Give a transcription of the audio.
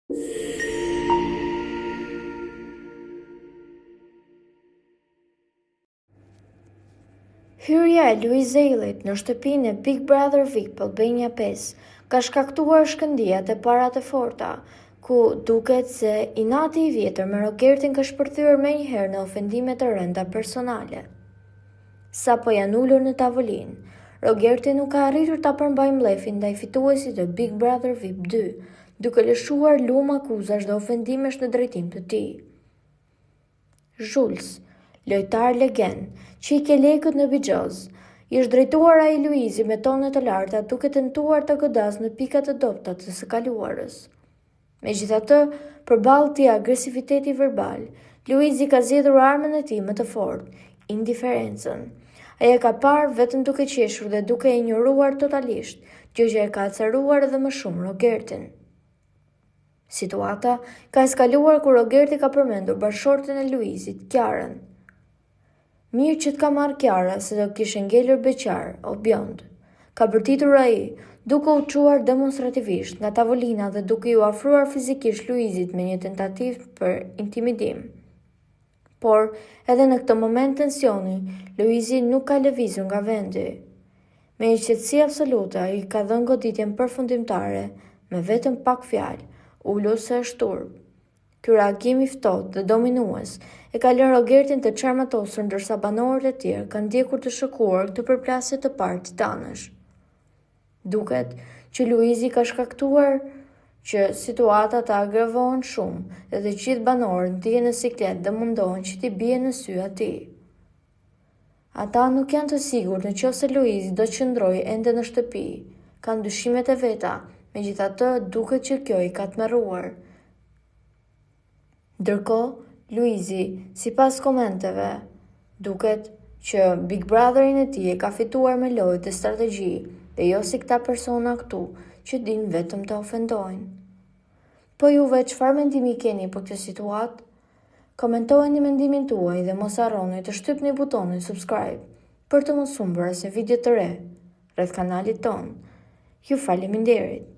Hyrja e Luiz Eilit në shtëpinë e Big Brother VIP Albania 5 ka shkaktuar shkëndijat e para të forta, ku duket se inati i vjetër me Rogertin ka shpërthyer menjëherë në ofendime të rënda personale. Sa po janë ulur në tavolinë, Rogerti nuk ka arritur ta përmbajë mllefin ndaj fituesit të Big Brother VIP 2, duke lëshuar lumë akuzash dhe ofendimesh në drejtim të tij. Jules, lojtar legend, që i ke lekët në Bixhoz, i është drejtuar ai Luizi me tone të larta duke tentuar të godasë në pikat të dobta të së kaluarës. Megjithatë, përballë këtij agresiviteti verbal, Luizi ka zgjedhur armën e tij më të fortë, indiferencën. Ai e ka parë vetëm duke qeshur dhe duke e injoruar totalisht, gjë që e ka acaruar edhe më shumë Rogertin. Situata ka eskaluar kur Rogerti ka përmendur bashkëshorten e Luizit, Kiarën. Mirë që t'ka marrë Kiara se do kishe ngelur beqar, o bjond, ka bërtitur ai, duke u çuar demonstrativisht nga tavolina dhe duke ju afruar fizikisht Luizit me një tentativë për intimidim. Por, edhe në këtë moment tensioni, Luizi nuk ka lëvizur nga vendi. Me një qetësi absolute, ai ka dhënë goditjen përfundimtare, me vetëm pak fjalë, ulur se është turp. Ky reagim i ftohtë dhe dominues e ka lënë Rogertin të çarmatosur ndërsa banorët e tjerë kanë ndjekur të shokuar këtë përplasje të parë titanësh. Duket që Luizi ka shkaktuar që situata të agravohen shumë dhe të gjithë banorët ndihen në siklet dhe mundohen që t'i bie në sy atij. Ata nuk janë të sigurt nëse Luizi do të qëndrojë ende në shtëpi, kanë dyshimet e veta, megjithatë duket që kjo i ka tmerruar. Ndërkohë, Luizi, sipas komenteve, duket që Big Brotherin e tij e ka fituar me lojë dhe strategji, dhe jo si këta persona këtu që dinë vetëm të ofendojnë. Po juve çfarë mendimi keni për këtë situatë? Komentojeni mendimin tuaj dhe mos harroni të shtypni butonin subscribe për të mos humbur asnjë video të re rreth kanalit ton. Ju faleminderit.